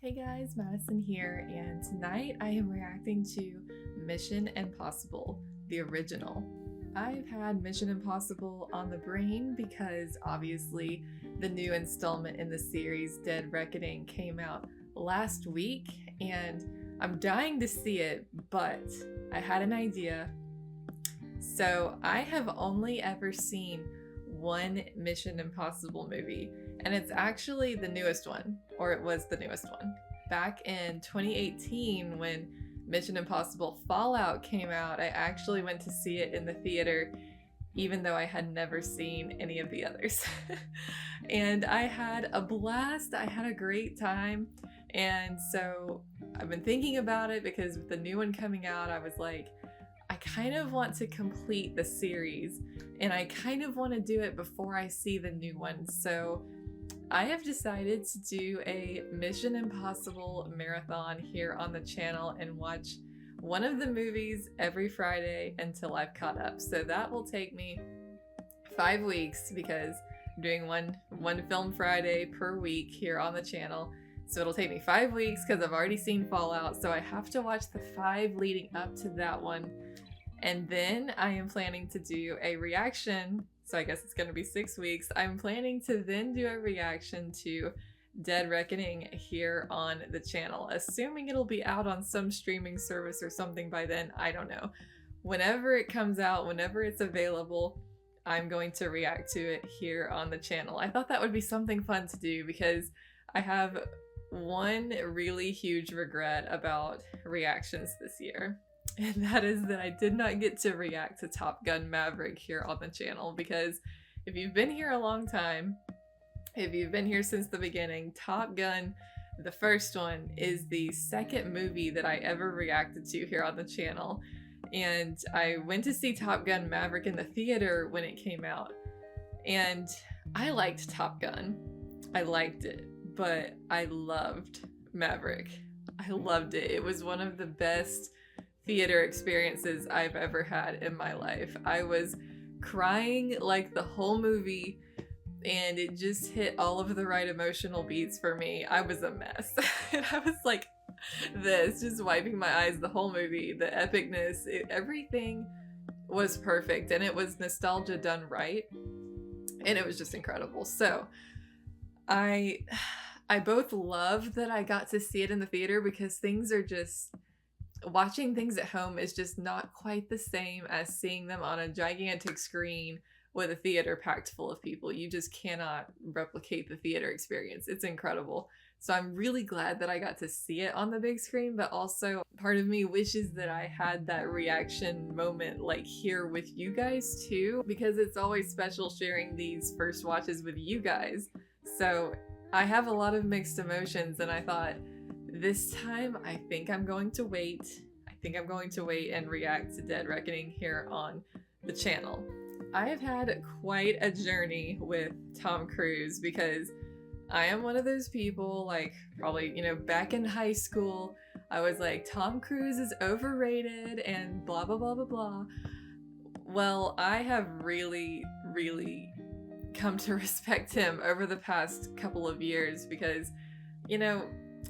Hey guys, Madison here, and tonight I am reacting to Mission Impossible, the original. I've had Mission Impossible on the brain because obviously the new installment in the series, Dead Reckoning, came out last week, and I'm dying to see it, but I had an idea. So I have only ever seen one Mission Impossible movie, and it's actually the newest one, or it was the newest one. Back in 2018, when Mission Impossible Fallout came out, I actually went to see it in the theater, even though I had never seen any of the others. And I had a blast, I had a great time, and so I've been thinking about it because with the new one coming out, I was like, I kind of want to complete the series, and I kind of want to do it before I see the new one. So I have decided to do a Mission Impossible marathon here on the channel and watch one of the movies every Friday until I've caught up. So that will take me 5 weeks because I'm doing one film Friday per week here on the channel. So it'll take me 5 weeks because I've already seen Fallout, so I have to watch the 5 leading up to that one. And then I am planning to do a reaction, so I guess it's going to be 6 weeks. I'm planning to then do a reaction to Dead Reckoning here on the channel, assuming it'll be out on some streaming service or something by then. I don't know. Whenever it comes out, whenever it's available, I'm going to react to it here on the channel. I thought that would be something fun to do because I have one really huge regret about reactions this year, and that is that I did not get to react to Top Gun Maverick here on the channel, because if you've been here a long time, if you've been here since the beginning, Top Gun, the first one, is the second movie that I ever reacted to here on the channel. And I went to see Top Gun Maverick in the theater when it came out, and I liked Top Gun. I liked it. But I loved Maverick. I loved it. It was one of the best theater experiences I've ever had in my life. I was crying like the whole movie, and it just hit all of the right emotional beats for me. I was a mess. And I was like this, just wiping my eyes the whole movie. The epicness, everything was perfect, and it was nostalgia done right. And it was just incredible. So I both love that I got to see it in the theater, because things are just, watching things at home is just not quite the same as seeing them on a gigantic screen with a theater packed full of people. You just cannot replicate the theater experience. It's incredible. So I'm really glad that I got to see it on the big screen, but also part of me wishes that I had that reaction moment like here with you guys too, because it's always special sharing these first watches with you guys. So I have a lot of mixed emotions, and I thought this time I think I'm going to wait. I think I'm going to wait and react to Dead Reckoning here on the channel. I have had quite a journey with Tom Cruise, because I am one of those people, like probably, back in high school, I was like, Tom Cruise is overrated and blah, blah, blah, blah, blah. Well, I have really come to respect him over the past couple of years, because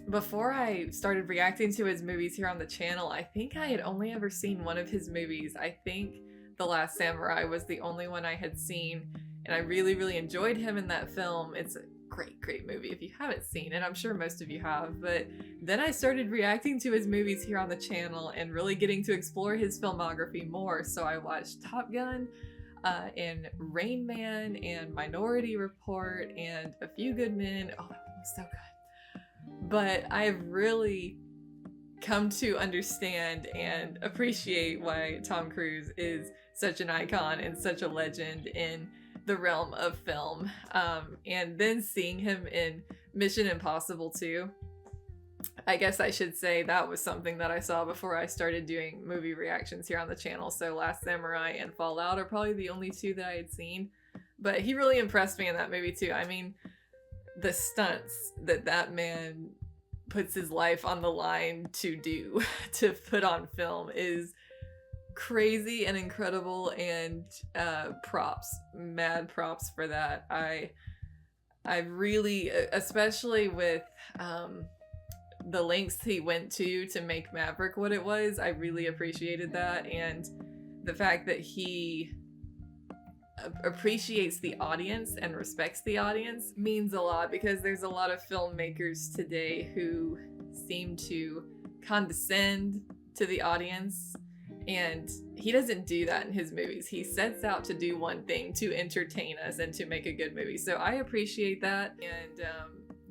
before I started reacting to his movies here on the channel, I think I had only ever seen one of his movies. I think The Last Samurai was the only one I had seen, and I really enjoyed him in that film. It's a great movie if you haven't seen it. I'm sure most of you have. But then I started reacting to his movies here on the channel and really getting to explore his filmography more. So I watched Top Gun, and Rain Man, and Minority Report, and A Few Good Men. Oh, that one was so good. But I've really come to understand and appreciate why Tom Cruise is such an icon and such a legend in the realm of film. And then seeing him in Mission Impossible 2, I guess I should say that was something that I saw before I started doing movie reactions here on the channel. So Last Samurai and Fallout are probably the only two that I had seen. But he really impressed me in that movie too. I mean, the stunts that man puts his life on the line to do, to put on film, is crazy and incredible, and mad props for that. I really, especially with the lengths he went to make Maverick what it was. I really appreciated that, and the fact that he appreciates the audience and respects the audience means a lot, because there's a lot of filmmakers today who seem to condescend to the audience, and he doesn't do that in his movies. He sets out to do one thing, to entertain us and to make a good movie. So I appreciate that, and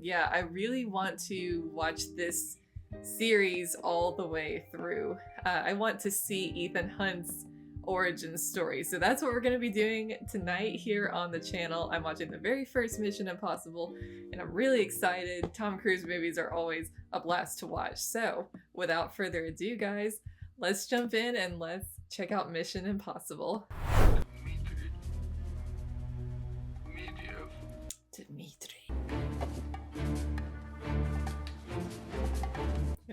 yeah, I really want to watch this series all the way through. I want to see Ethan Hunt's origin story. So that's what we're going to be doing tonight here on the channel. I'm watching the very first Mission Impossible, and I'm really excited. Tom Cruise movies are always a blast to watch. So without further ado, guys, let's jump in and let's check out Mission Impossible. Dmitri.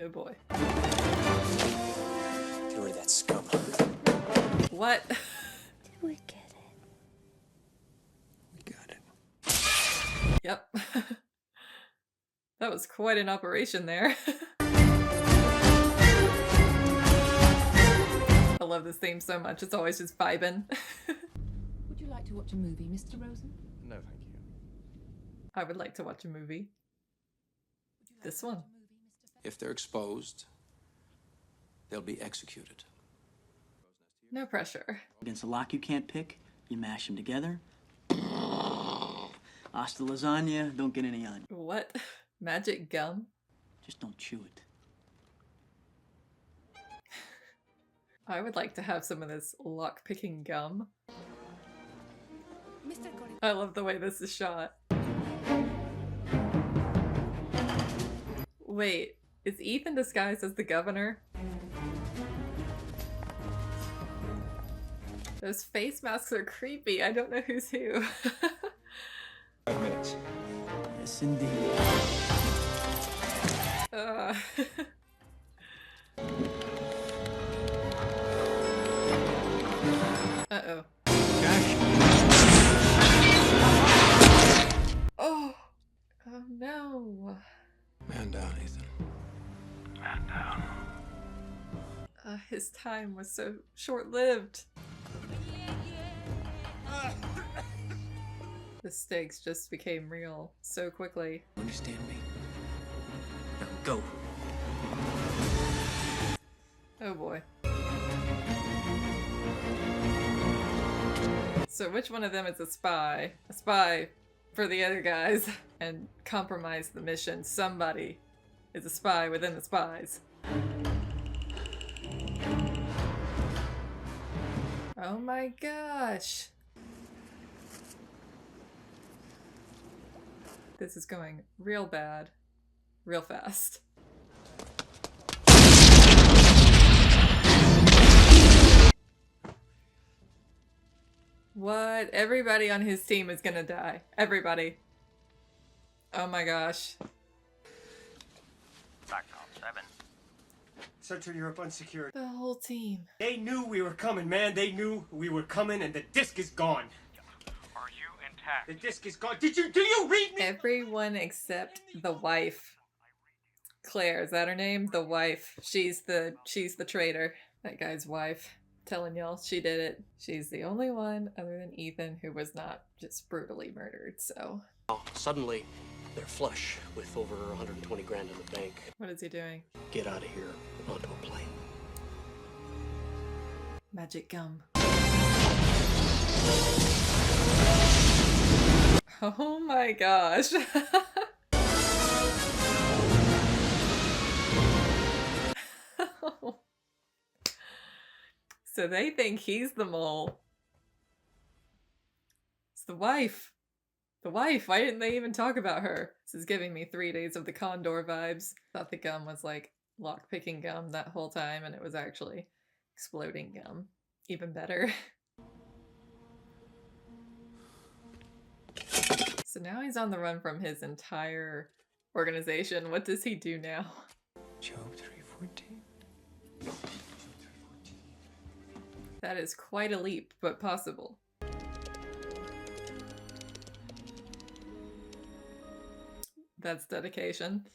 Oh boy. Get rid of that scum. What? Did we get it? We got it. Yep. That was quite an operation there. I love this theme so much. It's always just vibing. Would you like to watch a movie, Mr. Rosen? No, thank you. I would like to watch a movie. This one. If they're exposed, they'll be executed. No pressure. Against a lock you can't pick, you mash them together. Hasta lasagna, don't get any on you. What? Magic gum? Just don't chew it. I would like to have some of this lock-picking gum. I love the way this is shot. Wait, is Ethan disguised as the governor? Those face masks are creepy. I don't know who's who. 5 minutes. Yes, indeed. Uh-oh. Cash. Oh! Oh no. Man down, Ethan. Man down. His time was so short-lived. The stakes just became real so quickly. Understand me? Now go. Oh boy. So which one of them is a spy? A spy for the other guys and compromise the mission. Somebody is a spy within the spies. Oh my gosh. This is going real bad, real fast. What? Everybody on his team is gonna die. Everybody. Oh my gosh. SACOM 7. Central Europe unsecured. The whole team. They knew we were coming, man. They knew we were coming, and the disc is gone. Are you intact? The disc is gone. Do you read me? Everyone except the wife. Claire, is that her name? The wife. She's the traitor. That guy's wife. Telling y'all she did it. She's the only one other than Ethan who was not just brutally murdered, so. Suddenly, they're flush with over 120 grand in the bank. What is he doing? Get out of here onto a plane. Magic gum. Oh my gosh. So they think he's the mole. It's the wife. The wife. Why didn't they even talk about her? This is giving me 3 Days of the Condor vibes. Thought the gum was like lock-picking gum that whole time, and it was actually exploding gum. Even better. So now he's on the run from his entire organization. What does he do now? Job 314. That is quite a leap, but possible. That's dedication.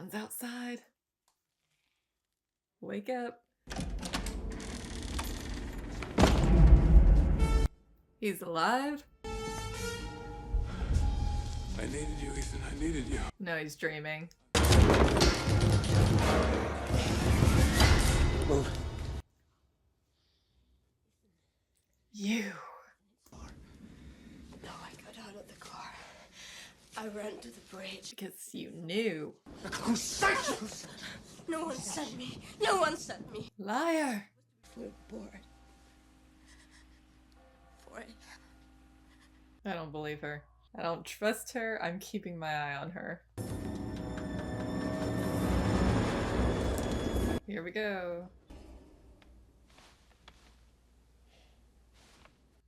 Someone's outside. Wake up. He's alive? I needed you, Ethan. I needed you. No, he's dreaming. Move. You. No, I got out of the car. I ran to the bridge. Because you knew. Who sent you? No one sent me. No one sent me. Liar. We're bored. For it. I don't believe her. I don't trust her. I'm keeping my eye on her. Here we go.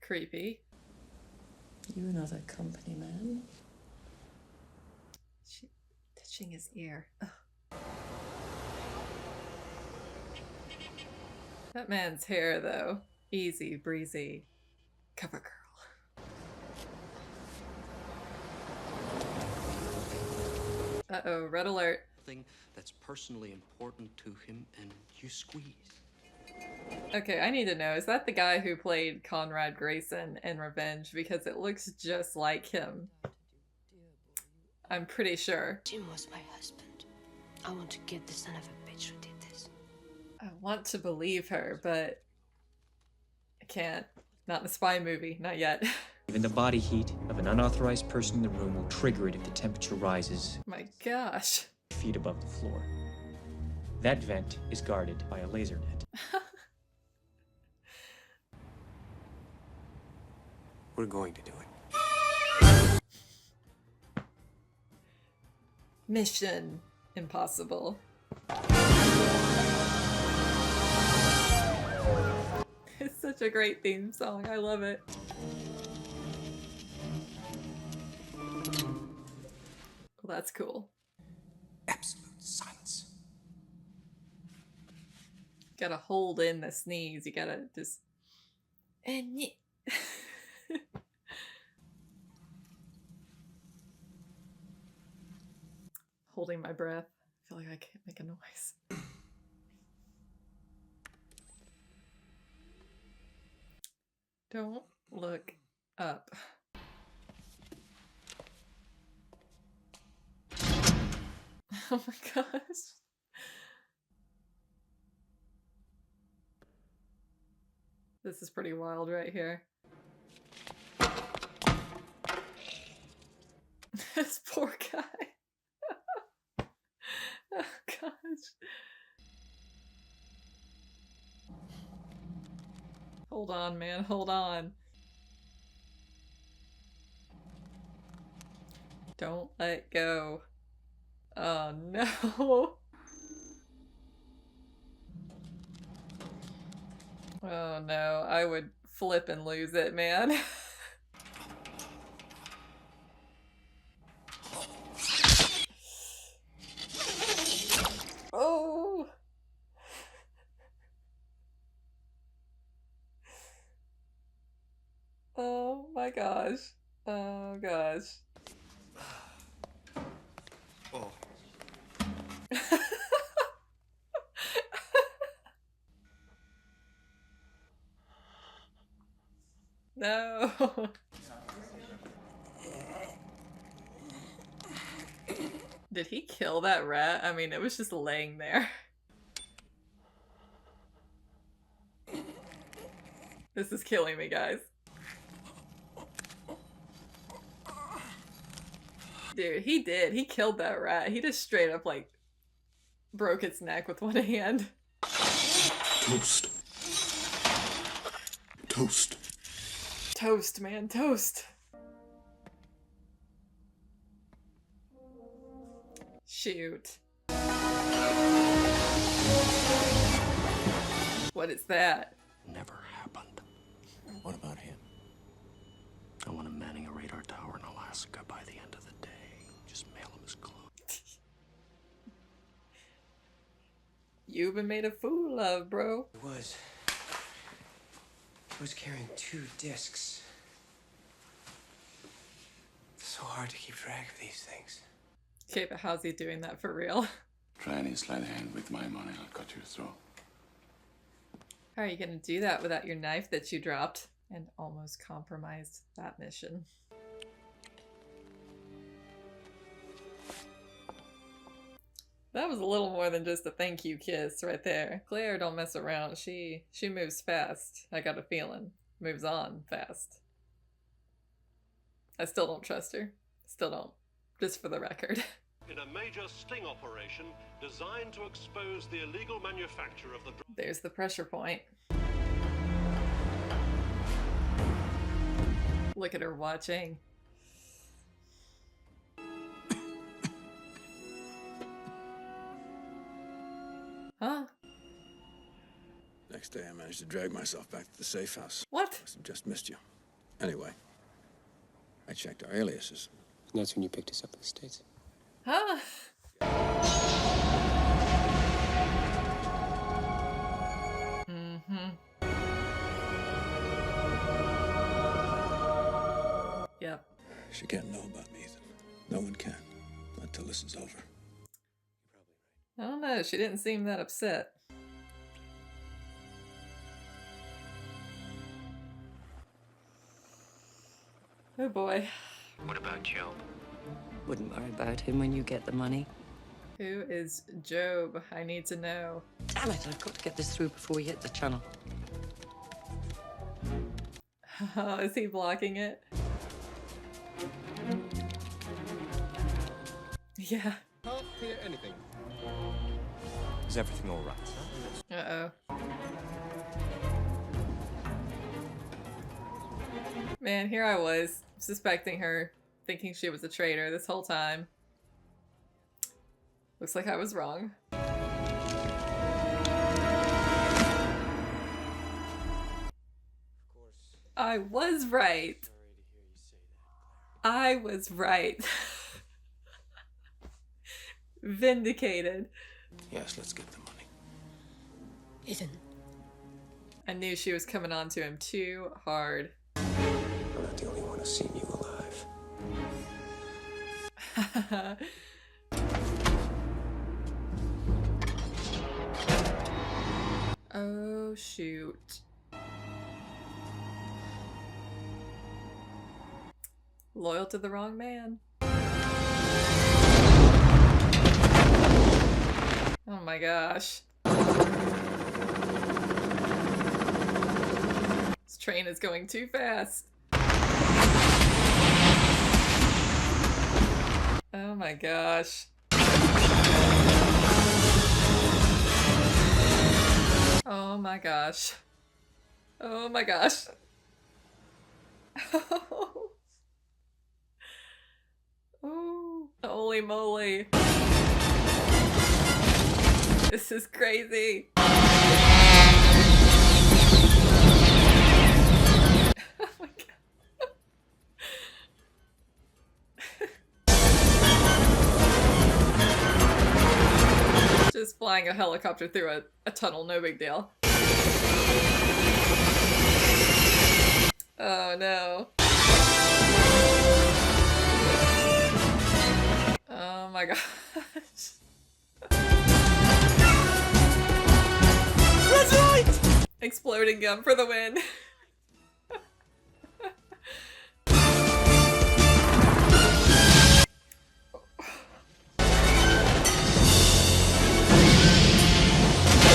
Creepy. You another company man? She touching his ear. Ugh. That man's hair, though. Easy breezy. Cover girl. Uh-oh, red alert. Thing that's personally important to him, and you squeeze. Okay, I need to know, is that the guy who played Conrad Grayson in Revenge? Because it looks just like him. I'm pretty sure. Jim was my husband. I want to get the son of a bitch who did this. I want to believe her, but I can't. Not in a spy movie, not yet. Even the body heat of an unauthorized person in the room will trigger it if the temperature rises My gosh. feet above the floor. That vent is guarded by a laser net. We're going to do it. Mission Impossible. It's such a great theme song. I love it. Well, that's cool. Absolute silence. Gotta hold in the sneeze. You gotta just. And holding my breath. I feel like I can't make a noise. Don't look up. Oh my gosh. This is pretty wild right here. This poor guy. Oh gosh. Hold on, man. Hold on. Don't let go. Oh no. Oh no. I would flip and lose it, man. Oh. Oh my gosh. Oh gosh. Oh. No. Did he kill that rat? I mean, it was just laying there. This is killing me, guys. Dude, he did. He killed that rat. He just straight up, like, broke its neck with one hand. Toast. Toast. Toast, man. Toast. Shoot. What is that? Never happened. What about him? I want him manning a radar tower in Alaska by the end of the day. Just mail him his clothes. You've been made a fool of, bro. He was carrying 2 discs. It's so hard to keep track of these things. Okay, but how's he doing that for real? Try any sleight of hand with my money, I'll cut your throat. How are you gonna do that without your knife that you dropped and almost compromised that mission? That was a little more than just a thank you kiss right there. Claire don't mess around. She moves fast. I got a feeling. Moves on fast. I still don't trust her. Still don't. Just for the record. In a major sting operation designed to expose the illegal manufacture of the drug. There's the pressure point. Look at her watching. Huh? Next day, I managed to drag myself back to the safe house. What? Must have just missed you. Anyway, I checked our aliases. And that's when you picked us up in the States. Huh? Mm-hmm. Yep. She can't know about me, Ethan. No one can. Not till this is over. I don't know, she didn't seem that upset. Oh boy. What about Joe? Wouldn't worry about him when you get the money. Who is Job? I need to know. Damn it, I've got to get this through before we hit the channel. Oh, is he blocking it? Yeah. Can't hear anything. Is everything all right, sir? Uh-oh. Man, here I was, suspecting her, thinking she was a traitor this whole time. Looks like I was wrong. I was right. I was right. Vindicated. Yes, let's get the money. Ethan. I knew she was coming on to him too hard. I'm not the only one who's seen you alive. Oh, shoot. Loyal to the wrong man. Oh my gosh. This train is going too fast. Oh my gosh. Oh my gosh. Oh my gosh. Oh, holy moly. This is crazy. Oh my god. Just flying a helicopter through a tunnel, no big deal. Oh no. Oh my gosh. That's right! Exploding gum for the win.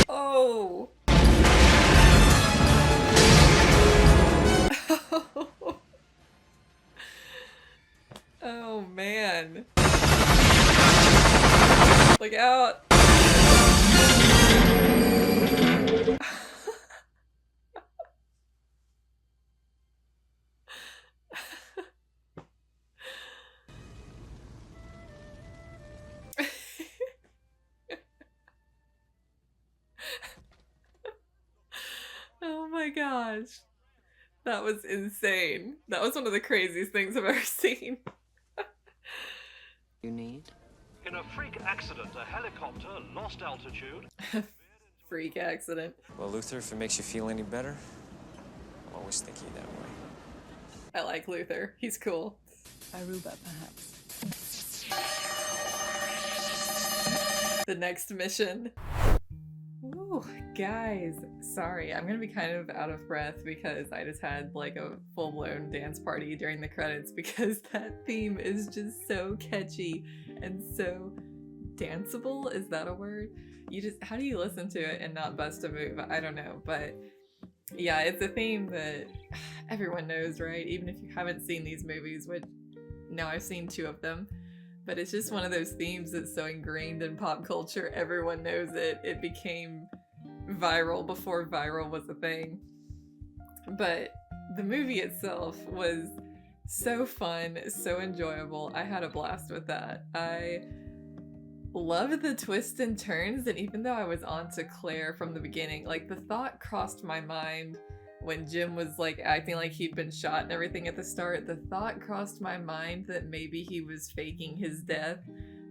Oh. Oh man. Look out. Oh my gosh. That was insane. That was one of the craziest things I've ever seen. You need? In a freak accident, a helicopter lost altitude. Freak accident. Well, Luther, if it makes you feel any better, I'm always thinking that way. I like Luther. He's cool. Aruba, perhaps. the next mission. Ooh, guys, sorry, I'm gonna be kind of out of breath because I just had like a full-blown dance party during the credits because that theme is just so catchy and so danceable. Is that a word? How do you listen to it and not bust a move? I don't know, but yeah, it's a theme that everyone knows, right? Even if you haven't seen these movies, which now I've seen 2 of them. But it's just one of those themes that's so ingrained in pop culture, everyone knows it. It became viral before viral was a thing. But the movie itself was so fun, so enjoyable. I had a blast with that. I loved the twists and turns, and even though I was on to Claire from the beginning, like the thought crossed my mind when Jim was like acting like he'd been shot and everything at the start, the thought crossed my mind that maybe he was faking his death,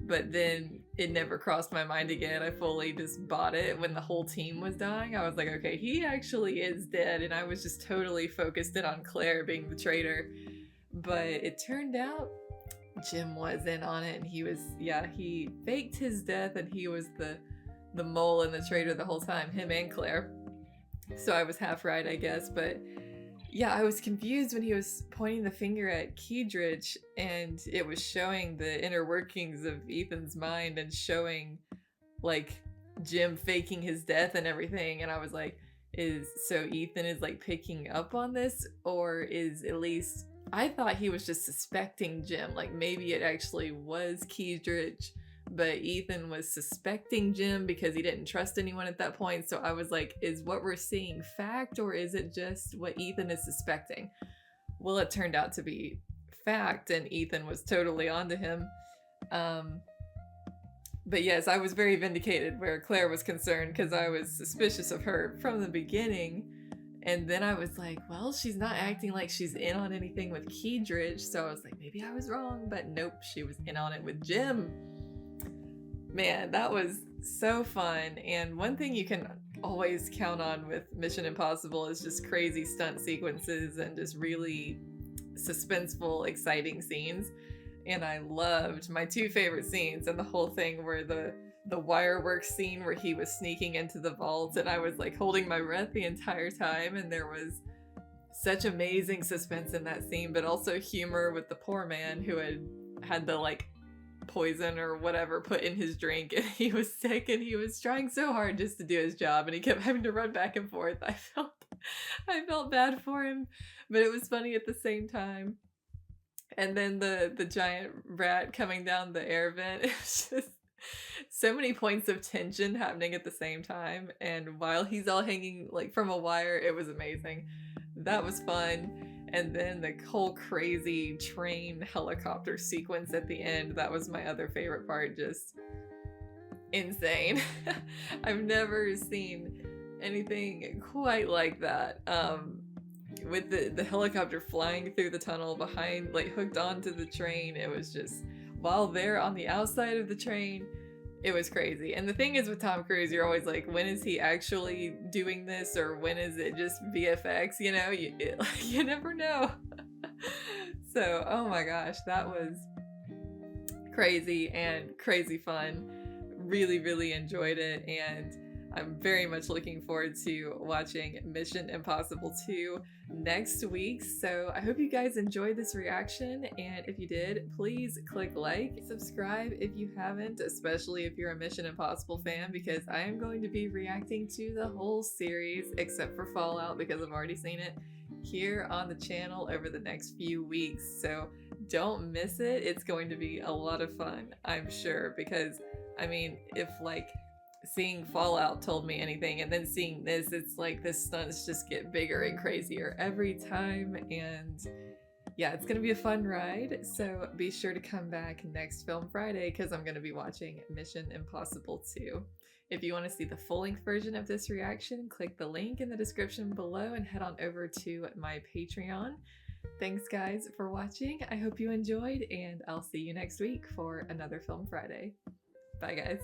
but then it never crossed my mind again. I fully just bought it when the whole team was dying. I was like, okay, he actually is dead, and I was just totally focused in on Claire being the traitor. But it turned out Jim was in on it, and he faked his death, and he was the mole and the traitor the whole time, him and Claire. So I was half right, I guess, but yeah, I was confused when he was pointing the finger at Keydrich and it was showing the inner workings of Ethan's mind and showing like Jim faking his death and everything, and I was like, so Ethan is like picking up on this, or is at least, I thought he was just suspecting Jim, like maybe it actually was Keydrich, but Ethan was suspecting Jim because he didn't trust anyone at that point. So I was like, is what we're seeing fact, or is it just what Ethan is suspecting? Well, it turned out to be fact, and Ethan was totally onto him. But yes, I was very vindicated where Claire was concerned because I was suspicious of her from the beginning. And then I was like, well, she's not acting like she's in on anything with Keydrich. So I was like, maybe I was wrong, but nope, she was in on it with Jim. Man, that was so fun. And one thing you can always count on with Mission Impossible is just crazy stunt sequences and just really suspenseful, exciting scenes. And I loved my 2 favorite scenes and the whole thing were the wire work scene where he was sneaking into the vault, and I was like holding my breath the entire time, and there was such amazing suspense in that scene, but also humor with the poor man who had the like poison or whatever put in his drink, and he was sick and he was trying so hard just to do his job, and he kept having to run back and forth. I felt bad for him, but it was funny at the same time. And then the giant rat coming down the air vent, it was just so many points of tension happening at the same time, and while he's all hanging like from a wire, it was amazing. That was fun. And then the whole crazy train helicopter sequence at the end, that was my other favorite part. Just insane. I've never seen anything quite like that. With the helicopter flying through the tunnel behind, like hooked onto the train, it was just, while they're on the outside of the train, it was crazy. And the thing is with Tom Cruise, you're always like, when is he actually doing this, or when is it just VFX? You know, you never know. So, oh my gosh, that was crazy and crazy fun. Really, really enjoyed it, and I'm very much looking forward to watching Mission Impossible 2 next week. So I hope you guys enjoyed this reaction, and if you did, please click like, subscribe if you haven't, especially if you're a Mission Impossible fan, because I am going to be reacting to the whole series except for Fallout because I've already seen it here on the channel over the next few weeks. So don't miss it. It's going to be a lot of fun, I'm sure, because I mean, if like seeing Fallout told me anything, and then seeing this, it's like the stunts just get bigger and crazier every time, and yeah, it's gonna be a fun ride. So be sure to come back next Film Friday because I'm gonna be watching Mission Impossible 2. If you want to see the full-length version of this reaction, click the link in the description below and head on over to my Patreon. Thanks guys for watching. I hope you enjoyed, and I'll see you next week for another Film Friday. Bye guys.